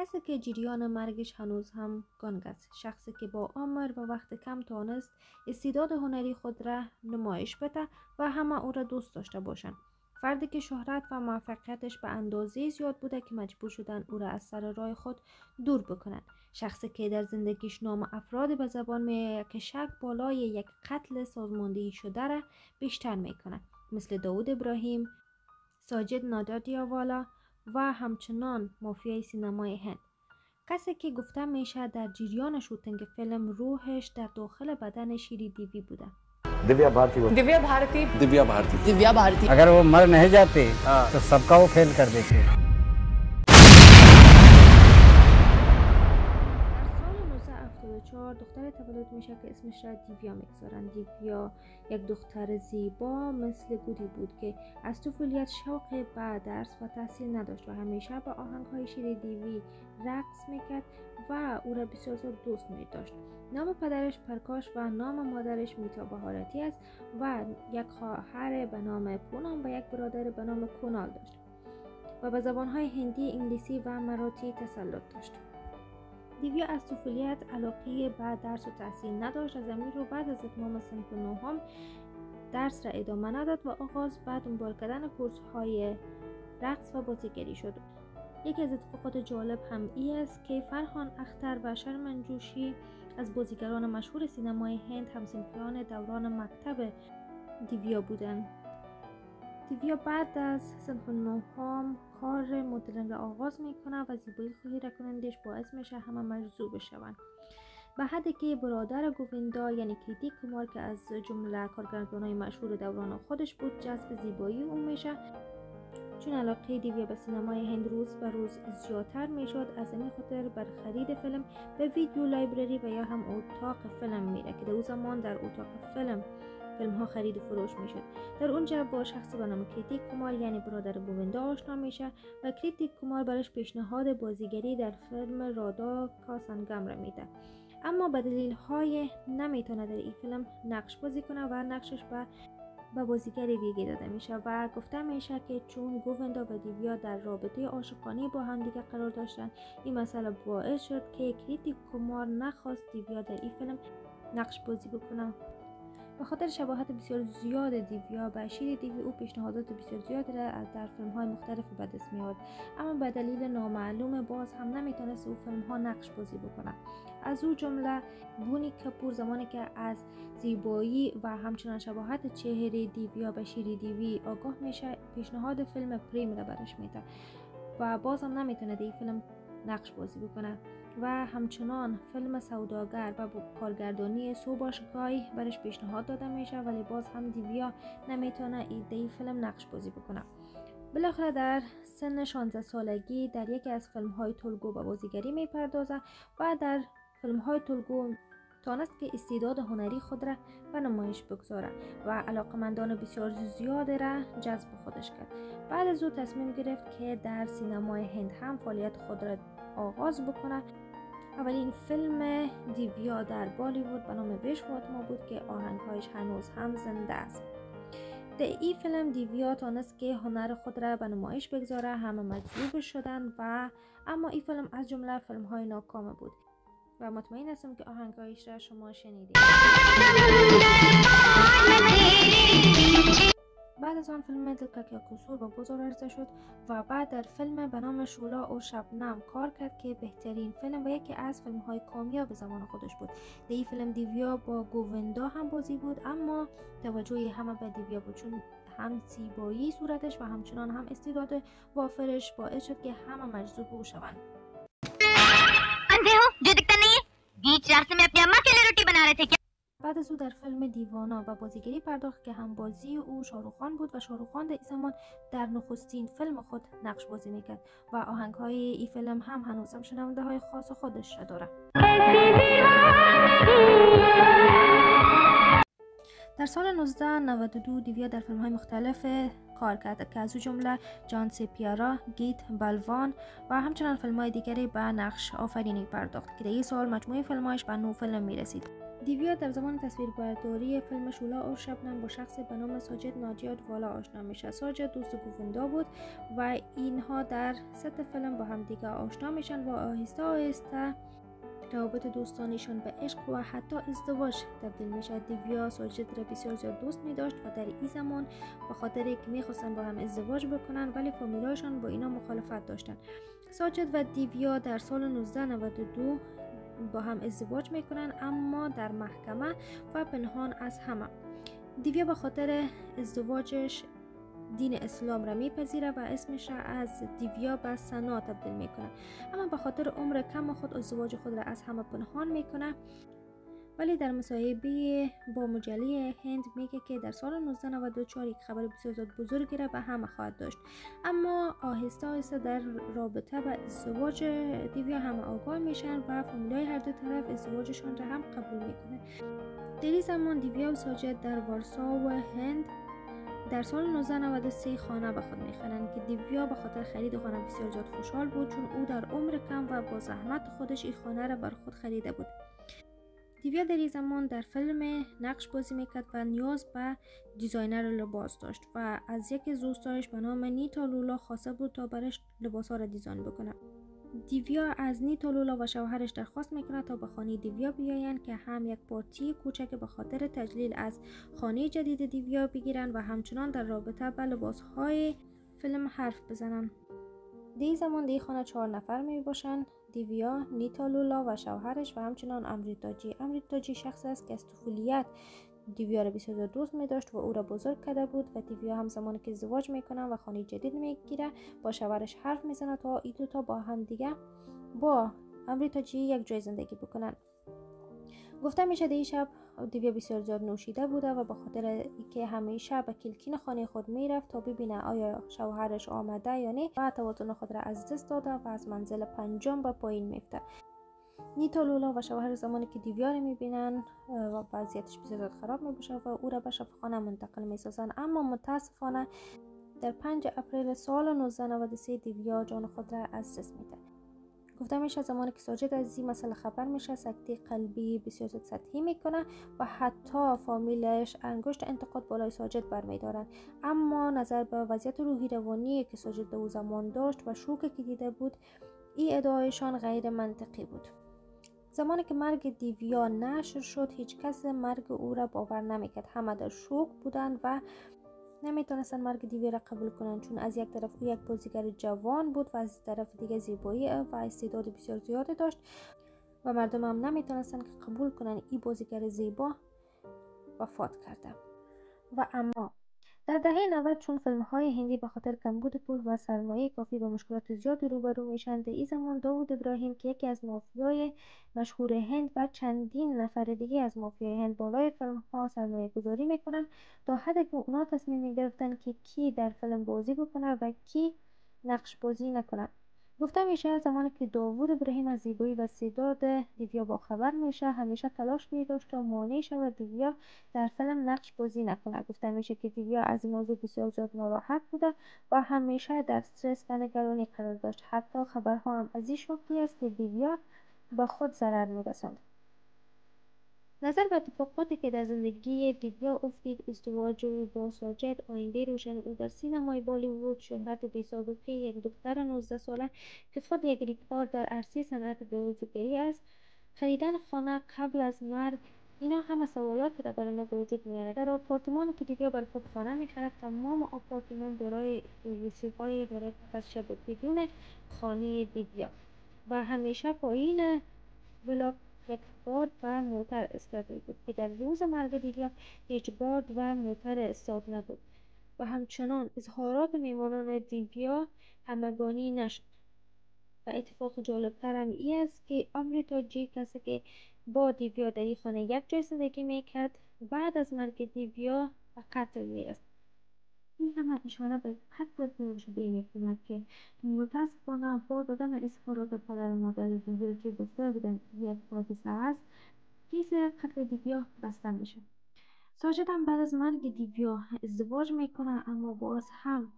کسی که جریان مرگش هنوز هم گنگ است، شخصی که با عمر و وقت کم تانست استعداد هنری خود را نمایش بده و همه او را دوست داشته باشند. فردی که شهرت و موفقیتش به اندازه زیاد بوده که مجبور شدن او را از سر راه خود دور بکنند. شخصی که در زندگیش نام افراد به زبان میآید که شک بالای یک قتل سازماندهی شده را بیشتر میکنه، مثل داود ابراهیم، ساجد نادیادوالا و همچنان مافیای سینمای هند. کسی که گفته میشه در جریان شوتینگ فیلم روحش در داخل بدن شیری دیوی بوده. दिव्या भारती अगर वो मर नहीं जाते तो सबका वो फेल कर देते. در سال 1974 دختر تولد میشه که اسمش را دیویا میگذارن. دیویا یک دختر زیبا مثل گودی بود که از طفولیت شوق به درس و تحصیل نداشت و همیشه به آهنگهای شیر دیوی رقص میکرد و او را بسیار دوست میداشت. نام پدرش پرکاش و نام مادرش میتا بهارتی است و یک خواهر به نام پونام و یک برادر به نام کونال داشت و به زبانهای هندی، انگلیسی و مراتی تسلط داشت. دیویا از طفولیت علاقه به درس و تحصیل نداشت. از همین رو بعد از اتمام صنف نهم درس را ادامه نداد و آغاز به دنبال کردن کورس‌های رقص و بازیگری شد. یکی از اتفاقات جالب هم این است که فرهان اختر و شرمن جوشی از بازیگران مشهور سینمای هند هم‌صنفیان دوران مکتب دیویا بودند. دیویا بعد از صنف نهم کار مدلینگ را آغاز میکنه و زیبایی خیره کنندش باعث میشه همه مجذوب بشوند، به حدی که برادر گویندا یعنی کریتی کمار که از جمله کارگردانای مشهور دوران خودش بود جذب زیبایی او میشه. چون علاقه دیویا به سینمای هند روز به روز زیادتر میشد، از این خاطر بر خرید فیلم به ویدیو لایبرری و یا هم اتاق فیلم میره که در اون زمان در اتاق فیلم ها خرید و فروش میشد. در اونجا با شخصی به نام کریتی کمار یعنی برادر گویندا آشنا میشه و کریتی کمار براش پیشنهاد بازیگری در فیلم رادا کا سنگم را میده، اما به دلیل های نمیتونه در این فیلم نقش بازی کنه و نقشش به بازیگر دیگه داده میشه و گفته میشه که چون گویندا و دیویا در رابطه عاشقانه با هم دیگه قرار داشتن، این مسئله باعث شد که کریتی کمار نخواست دیویا در این فیلم نقش بازی بکنه. به خاطر شباهت بسیار زیاد دیویا به شیر دیوی او پیشنهادات بسیار زیاد را در فیلم های مختلف به دست می‌آورد، اما به دلیل نامعلوم باز هم نمیتونست او فیلم ها نقش بازی بکنه. از او جمله بونی کپور زمانی که از زیبایی و همچنان شباهت چهره دیویا به شیر دیوی آگاه میشه پیشنهاد فیلم پریم را برش میده و باز هم نمیتونه در این فیلم نقش بازی بکنه و همچنان فیلم سوداگر و کارگردانی سوباش گای برش پیشنهاد داده میشه، ولی باز هم دیویا نمیتونه این فیلم نقش بازی بکنه. بالاخره در سن 16 سالگی در یکی از فیلم های تلگو به بازیگری میپردازه و در فیلم های تلگو تانست که استعداد هنری خود را به نمایش بگذاره و علاقمندان بسیار زیاد را جذب خودش کرد. بعد از او تصمیم گرفت که در سینمای هند هم فعالیت خود را آغاز بکنه. اولین فیلم دیویا در بالیوود به نام ویش فاطمه بود که آهنگهایش هنوز هم زنده است. در این فیلم دیویا تانست که هنر خود را به نمایش بگذاره، همه مجذوب شدن و اما این فیلم از جمله فیلم های ناکام بود و مطمئن هستم که آهنگهایش را شما شنیدید. بعد از آن فیلم دل کا کیا قصور با بزرگ عرضه شد و بعد در فیلم به نام شولا و شبنم کار کرد که بهترین فیلم و یکی از فیلم های کامیاب زمان خودش بود. در این فیلم دیویا با گویندا هم بازی بود، اما توجه همه به دیویا بود چون هم زیبایی صورتش و همچنان هم استعداد وافرش باعث شد که همه مجذوب او شوند. अंधे हो जो दिखता नहीं है, बीच रास्ते में अपनी अम्मा के लिए रोटी बना रहे थे क्या? بعد از او در فیلم دیوانا و بازیگری پرداخت که هم بازی او شاروخان بود و شاروخان در این زمان در نخستین فیلم خود نقش بازی میکرد و آهنگهای این فیلم هم هنوزم شنونده های خاص خودش را داره. در سال 1992 دیویا در فیلم های مختلف کار کرد که از او جمله جان سی پیارا، گیت، بلوان و همچنان فیلم های دیگری به نقش آفرینی پرداخت که در این سال مجموعه فیلمایش به 9 فیلم میرسید. دیویا در زمان تصویربرداری فیلم شولا اور شبنم با شخصی به نام ساجد ناجی والا آشنا میشه. ساجد دوست گووندا بود و اینها در ست فیلم با هم دیگه آشنا میشن و آهسته آهسته روابط دوستانیشون به عشق و حتی ازدواج تبدیل میشه. دیویا ساجد را بسیار زیاد دوست می داشت و در این زمان به خاطر که میخواستن با هم ازدواج بکنن ولی فامیلایشان با اینا مخالفت داشتن. ساجد و دیویا در سال 1992 با هم ازدواج میکنن، اما در محکمه و پنهان از همه. دیویا به خاطر ازدواجش دین اسلام را میپذیره و اسمش را از دیویا به سنا تبدیل میکنه، اما به خاطر عمر کم خود ازدواج خود را از همه پنهان میکنه. ولی در مصاحبه با مجله هند میگه که در سال 1994 یک خبر بسیار زیاد بزرگی را به همه خواهد داشت، اما آهسته آهسته در رابطه و ازدواج دیویا همه آگاه میشن و فامیلای هر دو طرف ازدواجشان را هم قبول میکنه. در این زمان دیویا و ساجد در وارسا و هند در سال 1993 خانه به خود میخرند که دیویا به خاطر خرید خانه بسیار زیاد خوشحال بود، چون او در عمر کم و با زحمت خودش این خانه را بر خود خریده بود. دیویا در این زمان در فیلم نقش بازی میکرد و نیاز به دیزاینر لباس داشت و از یکی از دوستایش به نام نیتا لولا خواسته بود تا برش لباسا را دیزاین بکنه. دیویا از نیتا لولا و شوهرش درخواست میکنه تا به خانه دیویا بیاین که هم یک پارتی کوچک به خاطر تجلیل از خانه جدید دیویا بگیرن و همچنان در رابطه با لباسهای فیلم حرف بزنن. در این زمان در خانه 4 نفر می باشن: دیویا، نیتا لولا و شوهرش و همچنان امریتاجی. امریتاجی شخصی است که از طفولیت دیویا را بسیار دوست می داشت و او را بزرگ کرده بود و دیویا هم زمانی که ازدواج میکنه و خانه جدید میگیره با شوهرش حرف میزنه تا این دوتا با هم دیگه با امریتاجی یک جای زندگی بکنن. گفته میشه در این شب دیویا بسیار زیاد نوشیده بوده و به خاطر اینکه همیشه به کلکین خانه خود میرفت تا ببینه آیا شوهرش آمده یا نه و توازن خود را از دست داده و از منزل 5 به پایین میفته. نیتا لولا و شوهر زمانی که دیویا رو میبینن و وضعیتش بسیار خراب میباشه و او را به شفاخانه منتقل میسازن، اما متاسفانه در 5 اپریل سال 1993 دیویا جان خود را از دست میده. گفته میشه زمانی که ساجد از این مسئله خبر میشه سکته قلبی بسیار سطحی میکنه و حتی فامیلش انگشت انتقاد بالای ساجد برمیدارن، اما نظر به وضعیت روحی روانی که ساجد او زمان داشت و شوکی که دیده بود این ادعایشان غیر منطقی بود. زمانی که مرگ دیویا نشر شد هیچ کس مرگ او را باور نمیکرد، همه در شوک بودن و نمیتونستن مرگ دیویا را قبول کنن، چون از یک طرف او یک بازیگر جوان بود و از طرف دیگه زیبایی و استعداد بسیار زیادی داشت و مردم هم نمیتونستن که قبول کنن این بازیگر زیبا وفات کرده. و اما در دهه 90 چون فیلم های هندی به خاطر کمبود پول و سرمایه کافی با مشکلات زیادی روبرو میشن، در این زمان داوود ابراهیم که یکی از مافیای مشهور هند و چندین نفر دیگه از مافیای هند بالای فیلم ها سرمایه گذاری میکنن تا حدی که اونا تصمیم میگرفتن که کی در فیلم بازی بکنه و کی نقش بازی نکنه. گفته میشه زمانی که داوود ابراهیم از زیبایی و استعداد دیویا با خبر میشه همیشه تلاش میداشت تا مانع شود دیویا در فیلم نقش بازی نکنه. گفته میشه که دیویا از این موضوع بسیار زیاد ناراحت بوده و همیشه در استرس و نگرانی قرار داشت. حتی خبرها هم از این شکلی است که دیویا با خود ضرر میرساند. نظر به اتفاقاتی که در زندگی دیویا افتید، ازدواج با ساجد، آینده روشن او در سینمای بالیوود، شهرت بی‌سابقه یک دختر 19 ساله که خود یک ریکار در عرصه صنعت بازیگری است، خریدن خانه قبل از مرگ، اینا همه سوالاتی را برای ما به وجود میاره. در آپارتمانی که دیویا برای خود خانه میخرد تمام آپارتمان دارای رسیف‌های دارای پس شب بدون خانه دیویا و همیشه پایین بلاک یک باد و موتر استاده بود که در روز مرگ دیویا هیچ باد و موتر استاد نبود و همچنان اظهارات میمانان دیویا همگانی نشد. و اتفاق جالبتر هم این است که امریتاجی کسی که با دیویا در این خانه یک جای زندگی میکرد بعد از مرگ دیویا به قتل میرسد. این همه اشاره به قتل شده میکند که متاسفانه با دادن اظهارات پدر و مادر دیویا که گفته بودن یک حادثه است کیس قتل دیویا بسته میشه. ساجد هم بعد از مرگ دیویا ازدواج میکنه، اما باز هم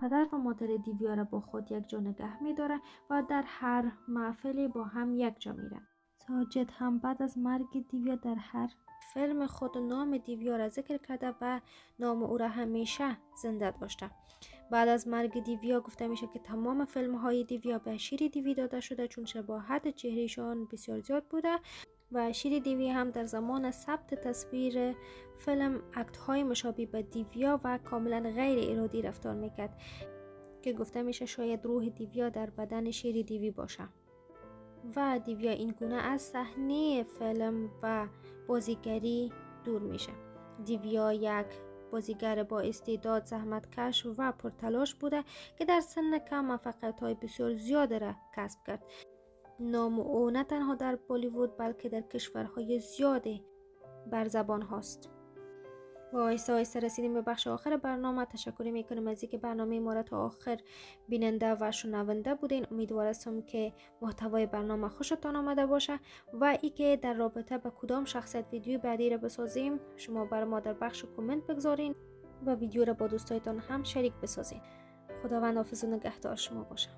پدر و مادر دیویا را با خود یک جا نگه میداره و در هر محفلی با هم یک جا میرن. ساجد هم بعد از مرگ دیویا در هر فیلم خود نام دیویا را ذکر کرده و نام او را همیشه زنده داشته. بعد از مرگ دیویا گفته میشه که تمام فیلم های دیویا به شیری دیوی داده شده چون شباهت چهرهشان بسیار زیاد بوده و شیری دیوی هم در زمان ثبت تصویر فیلم اکت های مشابه به دیویا و کاملا غیر ارادی رفتار میکرد که گفته میشه شاید روح دیویا در بدن شیری دیوی باشه و دیویا این گونه از صحنه فیلم و بازیگری دور میشه. دیویا یک بازیگر با استعداد، زحمتکش و پرتلاش بوده که در سن کم موفقیت‌های بسیار زیاد را کسب کرد. نام او نه تنها در بالیوود بلکه در کشورهای زیادی بر زبان هاست. و آهسته رسیدیم به بخش آخر برنامه. تشکر میکنم از اینکه برنامه ما را تا آخر بیننده و شنونده بودین. امیدوارم که محتوای برنامه خوشتان آمده باشه و اینکه در رابطه با کدام شخصیت ویدیو بعدی را بسازیم شما بر ما در بخش کامنت بگذارین و ویدیو را با دوستایتان هم شریک بسازین. خداوند حافظ و نگهدار شما باشه.